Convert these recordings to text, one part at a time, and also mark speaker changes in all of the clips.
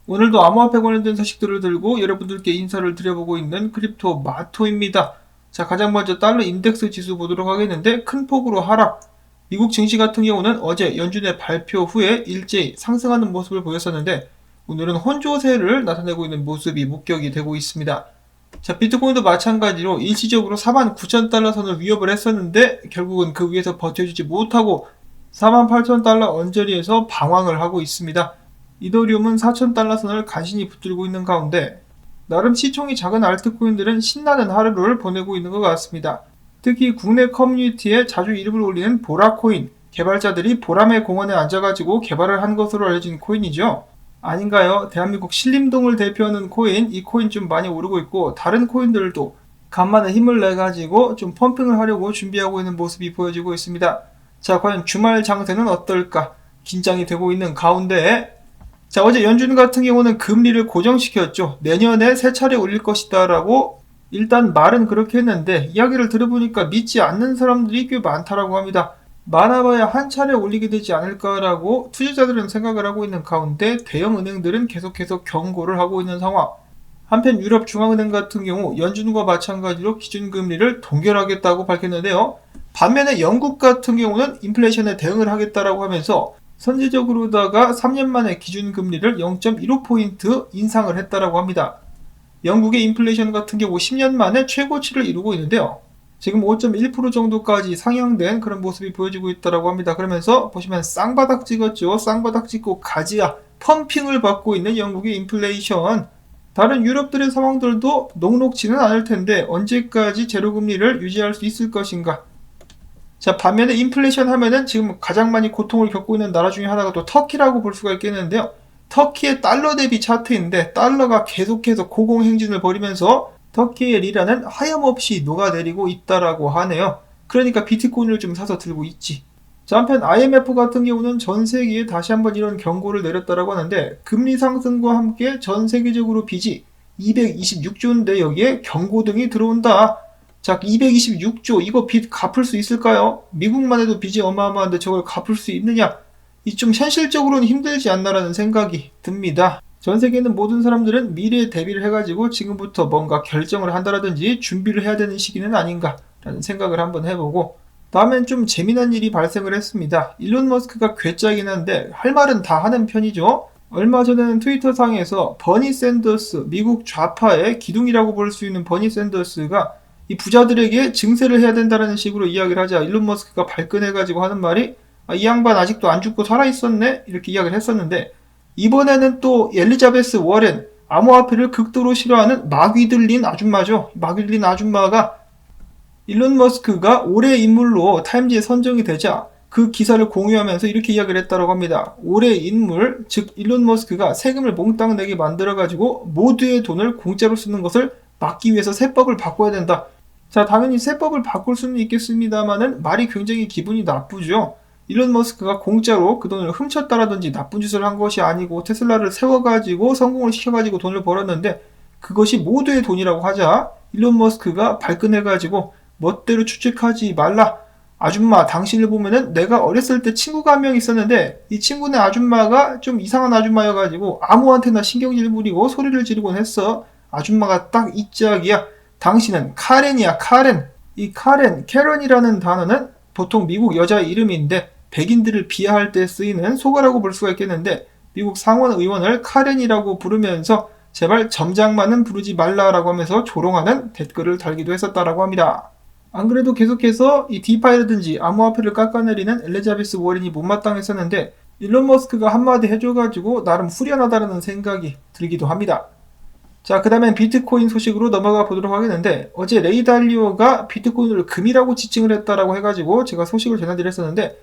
Speaker 1: 오늘도 암호화폐 관련된 소식들을 들고 여러분들께 인사를 드려보고 있는 크립토 마토입니다. 자, 가장 먼저 달러 인덱스 지수 보도록 하겠는데 큰 폭으로 하락. 미국 증시 같은 경우는 어제 연준의 발표 후에 일제히 상승하는 모습을 보였었는데 오늘은 혼조세를 나타내고 있는 모습이 목격이 되고 있습니다. 자, 비트코인도 마찬가지로 일시적으로 49,000달러 선을 위협을 했었는데 결국은 그 위에서 버텨주지 못하고 48,000달러 언저리에서 방황을 하고 있습니다. 이더리움은 4,000달러 선을 간신히 붙들고 있는 가운데 나름 시총이 작은 알트코인들은 신나는 하루를 보내고 있는 것 같습니다. 특히 국내 커뮤니티에 자주 이름을 올리는 보라코인, 개발자들이 보람의 공원에 앉아가지고 개발을 한 것으로 알려진 코인이죠. 아닌가요? 대한민국 신림동을 대표하는 코인, 이 코인 좀 많이 오르고 있고 다른 코인들도 간만에 힘을 내가지고 좀 펌핑을 하려고 준비하고 있는 모습이 보여지고 있습니다. 자, 과연 주말 장세는 어떨까? 긴장이 되고 있는 가운데 자, 어제 연준 같은 경우는 금리를 고정시켰죠. 내년에 세 차례 올릴 것이다 라고 일단 말은 그렇게 했는데 이야기를 들어보니까 믿지 않는 사람들이 꽤 많다라고 합니다. 많아봐야 한 차례 올리게 되지 않을까라고 투자자들은 생각을 하고 있는 가운데 대형 은행들은 계속해서 경고를 하고 있는 상황. 한편 유럽 중앙은행 같은 경우 연준과 마찬가지로 기준금리를 동결하겠다고 밝혔는데요. 반면에 영국 같은 경우는 인플레이션에 대응을 하겠다라고 하면서 선제적으로다가 3년 만에 기준금리를 0.15포인트 인상을 했다라고 합니다. 영국의 인플레이션 같은 경우 10년 만에 최고치를 이루고 있는데요. 지금 5.1% 정도까지 상향된 그런 모습이 보여지고 있다고 합니다. 그러면서 보시면 쌍바닥 찍었죠. 쌍바닥 찍고 가지야 펌핑을 받고 있는 영국의 인플레이션. 다른 유럽들의 상황들도 녹록지는 않을 텐데 언제까지 제로금리를 유지할 수 있을 것인가. 자, 반면에 인플레이션 하면은 지금 가장 많이 고통을 겪고 있는 나라 중에 하나가 또 터키라고 볼 수가 있겠는데요. 터키의 달러 대비 차트인데 달러가 계속해서 고공행진을 벌이면서 터키의 리라는 하염없이 녹아내리고 있다라고 하네요. 그러니까 비트코인을 좀 사서 들고 있지. 자, 한편 IMF 같은 경우는 전 세계에 다시 한번 이런 경고를 내렸다라고 하는데 금리 상승과 함께 전 세계적으로 빚이 226조인데 여기에 경고등이 들어온다. 자, 226조 이거 빚 갚을 수 있을까요? 미국만 해도 빚이 어마어마한데 저걸 갚을 수 있느냐? 이 좀 현실적으로는 힘들지 않나라는 생각이 듭니다. 전 세계 있는 모든 사람들은 미래에 대비를 해가지고 지금부터 뭔가 결정을 한다라든지 준비를 해야 되는 시기는 아닌가라는 생각을 한번 해보고 다음엔 좀 재미난 일이 발생을 했습니다. 일론 머스크가 괴짜긴 한데 할 말은 다 하는 편이죠. 얼마 전에는 트위터 상에서 버니 샌더스, 미국 좌파의 기둥이라고 볼 수 있는 버니 샌더스가 이 부자들에게 증세를 해야 된다는 식으로 이야기를 하자 일론 머스크가 발끈해가지고 하는 말이 이 양반 아직도 안 죽고 살아있었네? 이렇게 이야기를 했었는데 이번에는 또 엘리자베스 워렌, 암호화폐를 극도로 싫어하는 마귀 들린 아줌마죠. 마귀 들린 아줌마가 일론 머스크가 올해의 인물로 타임지에 선정이 되자 그 기사를 공유하면서 이렇게 이야기를 했다고 합니다. 올해의 인물, 즉 일론 머스크가 세금을 몽땅 내게 만들어가지고 모두의 돈을 공짜로 쓰는 것을 막기 위해서 세법을 바꿔야 된다. 자, 당연히 세법을 바꿀 수는 있겠습니다만은 말이 굉장히 기분이 나쁘죠. 일론 머스크가 공짜로 그 돈을 훔쳤다라든지 나쁜 짓을 한 것이 아니고 테슬라를 세워가지고 성공을 시켜가지고 돈을 벌었는데 그것이 모두의 돈이라고 하자 일론 머스크가 발끈해가지고 멋대로 추측하지 말라. 아줌마, 당신을 보면은 내가 어렸을 때 친구가 한 명 있었는데 이 친구네 아줌마가 좀 이상한 아줌마여가지고 아무한테나 신경질 부리고 소리를 지르곤 했어. 아줌마가 딱 이 짝이야. 당신은 카렌이야, 카렌. 이 카렌, 캐런이라는 단어는 보통 미국 여자 이름인데 백인들을 비하할 때 쓰이는 속어라고 볼 수가 있겠는데 미국 상원 의원을 카렌이라고 부르면서 제발 점장만은 부르지 말라라고 하면서 조롱하는 댓글을 달기도 했었다라고 합니다. 안 그래도 계속해서 이 디파이라든지 암호화폐를 깎아내리는 엘리자베스 워렌이 못마땅했었는데 일론 머스크가 한마디 해줘가지고 나름 후련하다는 생각이 들기도 합니다. 자, 그 다음엔 비트코인 소식으로 넘어가 보도록 하겠는데 어제 레이 달리오가 비트코인을 금이라고 지칭을 했다라고 해가지고 제가 소식을 전해드렸었는데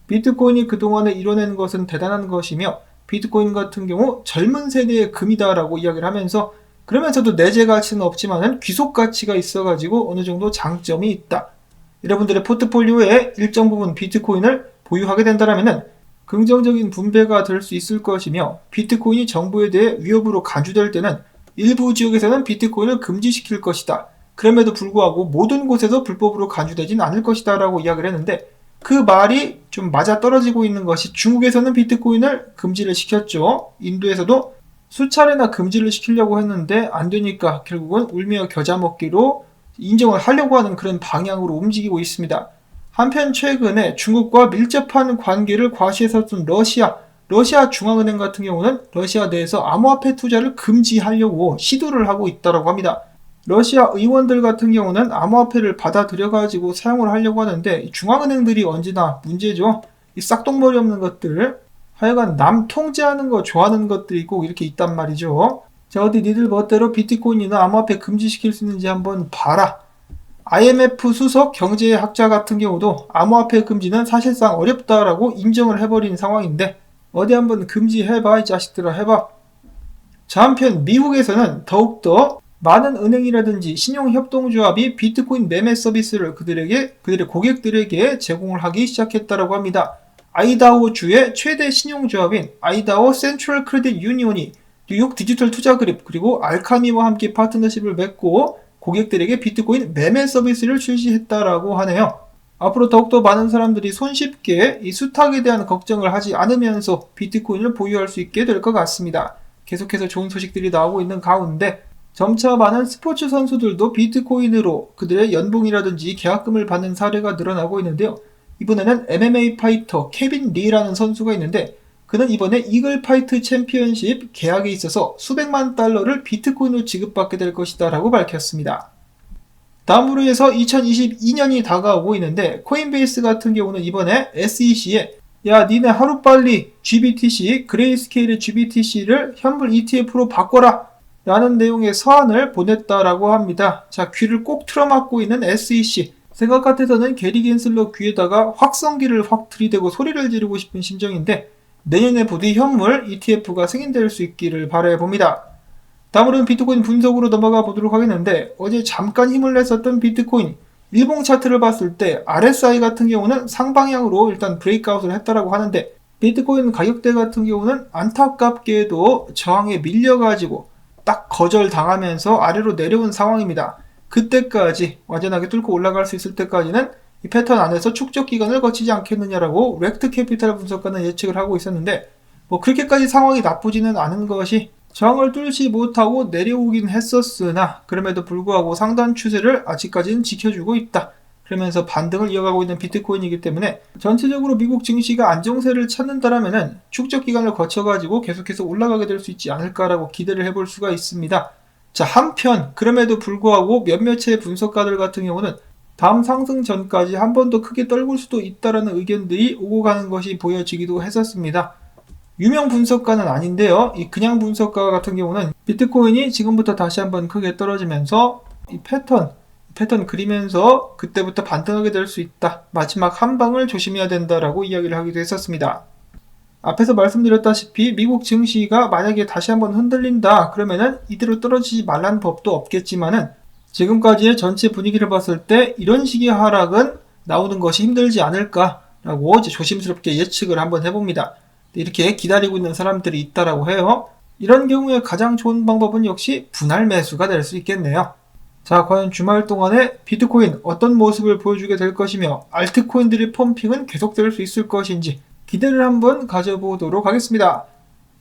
Speaker 1: 비트코인이 그동안에 이뤄낸 것은 대단한 것이며 비트코인 같은 경우 젊은 세대의 금이다라고 이야기를 하면서 그러면서도 내재 가치는 없지만은 귀속 가치가 있어가지고 어느 정도 장점이 있다. 여러분들의 포트폴리오에 일정 부분 비트코인을 보유하게 된다면은 긍정적인 분배가 될 수 있을 것이며 비트코인이 정부에 대해 위협으로 간주될 때는 일부 지역에서는 비트코인을 금지시킬 것이다. 그럼에도 불구하고 모든 곳에서 불법으로 간주되진 않을 것이다 라고 이야기를 했는데 그 말이 좀 맞아떨어지고 있는 것이 중국에서는 비트코인을 금지를 시켰죠. 인도에서도 수차례나 금지를 시키려고 했는데 안 되니까 결국은 울며 겨자 먹기로 인정을 하려고 하는 그런 방향으로 움직이고 있습니다. 한편 최근에 중국과 밀접한 관계를 과시했었던 러시아 중앙은행 같은 경우는 러시아 내에서 암호화폐 투자를 금지하려고 시도를 하고 있다고 합니다. 러시아 의원들 같은 경우는 암호화폐를 받아들여가지고 사용을 하려고 하는데 중앙은행들이 언제나 문제죠. 이 싹동머리 없는 것들, 하여간 남 통제하는 거 좋아하는 것들이 꼭 이렇게 있단 말이죠. 자, 어디 니들 멋대로 비트코인이나 암호화폐 금지시킬 수 있는지 한번 봐라. IMF 수석 경제학자 같은 경우도 암호화폐 금지는 사실상 어렵다라고 인정을 해버린 상황인데 어디 한번 금지해봐 이 자식들아 해봐. 자, 한편 미국에서는 더욱더 많은 은행이라든지 신용협동조합이 비트코인 매매 서비스를 그들의 고객들에게 제공을 하기 시작했다고 합니다. 아이다호주의 최대 신용조합인 아이다호 센트럴 크레딧 유니온이 뉴욕 디지털 투자 그룹 그리고 알카미와 함께 파트너십을 맺고 고객들에게 비트코인 매매 서비스를 출시했다라고 하네요. 앞으로 더욱더 많은 사람들이 손쉽게 이 수탁에 대한 걱정을 하지 않으면서 비트코인을 보유할 수 있게 될 것 같습니다. 계속해서 좋은 소식들이 나오고 있는 가운데 점차 많은 스포츠 선수들도 비트코인으로 그들의 연봉이라든지 계약금을 받는 사례가 늘어나고 있는데요. 이번에는 MMA 파이터 케빈 리라는 선수가 있는데 그는 이번에 이글 파이트 챔피언십 계약에 있어서 수백만 달러를 비트코인으로 지급받게 될 것이다 라고 밝혔습니다. 다음으로 해서 2022년이 다가오고 있는데 코인베이스 같은 경우는 이번에 SEC에 야 니네 하루빨리 GBTC 그레이스케일의 GBTC를 현물 ETF로 바꿔라 라는 내용의 서한을 보냈다라고 합니다. 자, 귀를 꼭 틀어막고 있는 SEC. 생각 같아서는 게리 겐슬러 귀에다가 확성기를 확 들이대고 소리를 지르고 싶은 심정인데 내년에 부디 현물 ETF가 승인될 수 있기를 바라봅니다. 다음으로는 비트코인 분석으로 넘어가 보도록 하겠는데 어제 잠깐 힘을 냈었던 비트코인 일봉 차트를 봤을 때 RSI 같은 경우는 상방향으로 일단 브레이크아웃을 했다라고 하는데 비트코인 가격대 같은 경우는 안타깝게도 저항에 밀려가지고 딱 거절당하면서 아래로 내려온 상황입니다. 그때까지 완전하게 뚫고 올라갈 수 있을 때까지는 이 패턴 안에서 축적 기간을 거치지 않겠느냐라고 렉트 캐피탈 분석가는 예측을 하고 있었는데 뭐 그렇게까지 상황이 나쁘지는 않은 것이 저항을 뚫지 못하고 내려오긴 했었으나 그럼에도 불구하고 상단 추세를 아직까지는 지켜주고 있다. 그러면서 반등을 이어가고 있는 비트코인이기 때문에 전체적으로 미국 증시가 안정세를 찾는다라면은 축적 기간을 거쳐가지고 계속해서 올라가게 될 수 있지 않을까라고 기대를 해볼 수가 있습니다. 자, 한편 그럼에도 불구하고 몇몇의 분석가들 같은 경우는 다음 상승 전까지 한 번 더 크게 떨굴 수도 있다라는 의견들이 오고 가는 것이 보여지기도 했었습니다. 유명 분석가는 아닌데요. 이 그냥 분석가 같은 경우는 비트코인이 지금부터 다시 한번 크게 떨어지면서 이 패턴 그리면서 그때부터 반등하게 될 수 있다. 마지막 한 방을 조심해야 된다라고 이야기를 하기도 했었습니다. 앞에서 말씀드렸다시피 미국 증시가 만약에 다시 한번 흔들린다 그러면은 이대로 떨어지지 말라는 법도 없겠지만은 지금까지의 전체 분위기를 봤을 때 이런 식의 하락은 나오는 것이 힘들지 않을까라고 이제 조심스럽게 예측을 한번 해봅니다. 이렇게 기다리고 있는 사람들이 있다라고 해요. 이런 경우에 가장 좋은 방법은 역시 분할 매수가 될 수 있겠네요. 자, 과연 주말 동안에 비트코인 어떤 모습을 보여주게 될 것이며 알트코인들의 펌핑은 계속될 수 있을 것인지 기대를 한번 가져보도록 하겠습니다.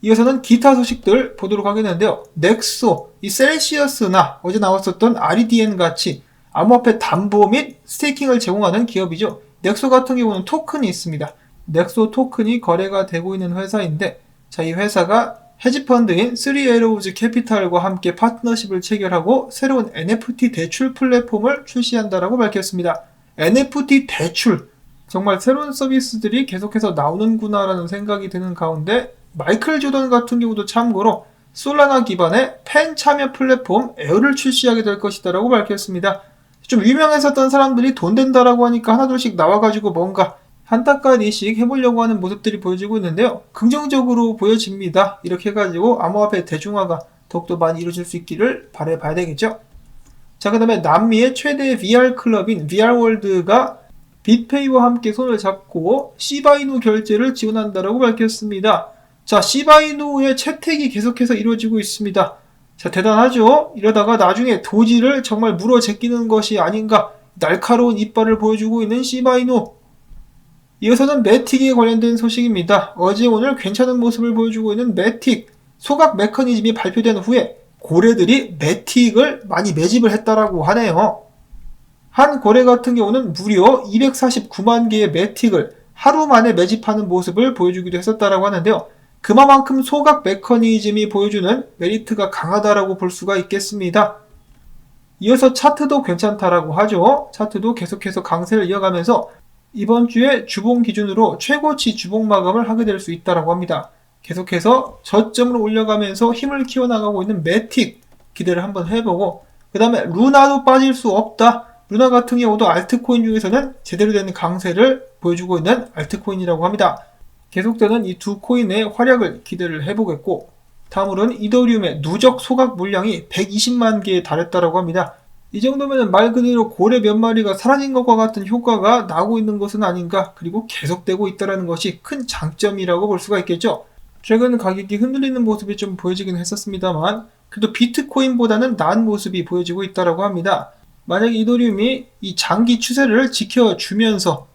Speaker 1: 이어서는 기타 소식들 보도록 하겠는데요. 넥소, 이 셀시어스나 어제 나왔었던 REDN 같이 암호화폐 담보 및 스테이킹을 제공하는 기업이죠. 넥소 같은 경우는 토큰이 있습니다. 넥소 토큰이 거래가 되고 있는 회사인데 자, 이 회사가 헤지펀드인 3에로우즈 캐피탈과 함께 파트너십을 체결하고 새로운 NFT 대출 플랫폼을 출시한다라고 밝혔습니다. NFT 대출, 정말 새로운 서비스들이 계속해서 나오는구나라는 생각이 드는 가운데 마이클 조던 같은 경우도 참고로 솔라나 기반의 팬 참여 플랫폼 에어를 출시하게 될 것이다라고 밝혔습니다. 좀 유명했었던 사람들이 돈 된다라고 하니까 하나둘씩 나와가지고 뭔가 한타까리씩 해보려고 하는 모습들이 보여지고 있는데요. 긍정적으로 보여집니다. 이렇게 해가지고 암호화폐 대중화가 더욱더 많이 이루어질 수 있기를 바라봐야 되겠죠. 자, 그 다음에 남미의 최대 VR 클럽인 VR월드가 빗페이와 함께 손을 잡고 시바이누 결제를 지원한다라고 밝혔습니다. 자, 시바이누의 채택이 계속해서 이루어지고 있습니다. 자, 대단하죠? 이러다가 나중에 도지를 정말 물어 제끼는 것이 아닌가, 날카로운 이빨을 보여주고 있는 시바이누. 이어서는 매틱에 관련된 소식입니다. 어제 오늘 괜찮은 모습을 보여주고 있는 매틱. 소각 메커니즘이 발표된 후에 고래들이 매틱을 많이 매집을 했다라고 하네요. 한 고래 같은 경우는 무려 249만 개의 매틱을 하루 만에 매집하는 모습을 보여주기도 했었다라고 하는데요. 그만큼 소각 메커니즘이 보여주는 메리트가 강하다라고 볼 수가 있겠습니다. 이어서 차트도 괜찮다라고 하죠. 차트도 계속해서 강세를 이어가면서 이번 주에 주봉 기준으로 최고치 주봉 마감을 하게 될 수 있다라고 합니다. 계속해서 저점을 올려가면서 힘을 키워나가고 있는 매틱 기대를 한번 해보고, 그 다음에 루나도 빠질 수 없다. 루나 같은 경우도 알트코인 중에서는 제대로 된 강세를 보여주고 있는 알트코인이라고 합니다. 계속되는 이 두 코인의 활약을 기대를 해보겠고, 다음으로는 이더리움의 누적 소각 물량이 120만 개에 달했다고 합니다. 이 정도면 말 그대로 고래 몇 마리가 사라진 것과 같은 효과가 나오고 있는 것은 아닌가, 그리고 계속되고 있다는 것이 큰 장점이라고 볼 수가 있겠죠. 최근 가격이 흔들리는 모습이 좀 보여지긴 했었습니다만 그래도 비트코인보다는 나은 모습이 보여지고 있다고 합니다. 만약 이더리움이 이 장기 추세를 지켜주면서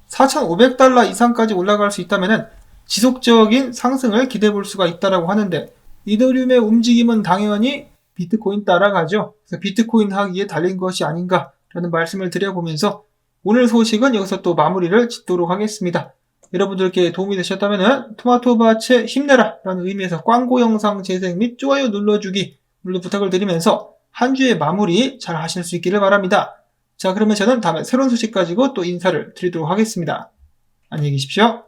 Speaker 1: 4,500달러 이상까지 올라갈 수 있다면 지속적인 상승을 기대해 볼 수가 있다고 하는데, 이더리움의 움직임은 당연히 비트코인 따라가죠. 그래서 비트코인 하기에 달린 것이 아닌가라는 말씀을 드려보면서 오늘 소식은 여기서 또 마무리를 짓도록 하겠습니다. 여러분들께 도움이 되셨다면 토마토밭에 힘내라 라는 의미에서 광고 영상 재생 및 좋아요 눌러주기 물론 부탁을 드리면서 한 주의 마무리 잘 하실 수 있기를 바랍니다. 자, 그러면 저는 다음에 새로운 소식 가지고 또 인사를 드리도록 하겠습니다. 안녕히 계십시오.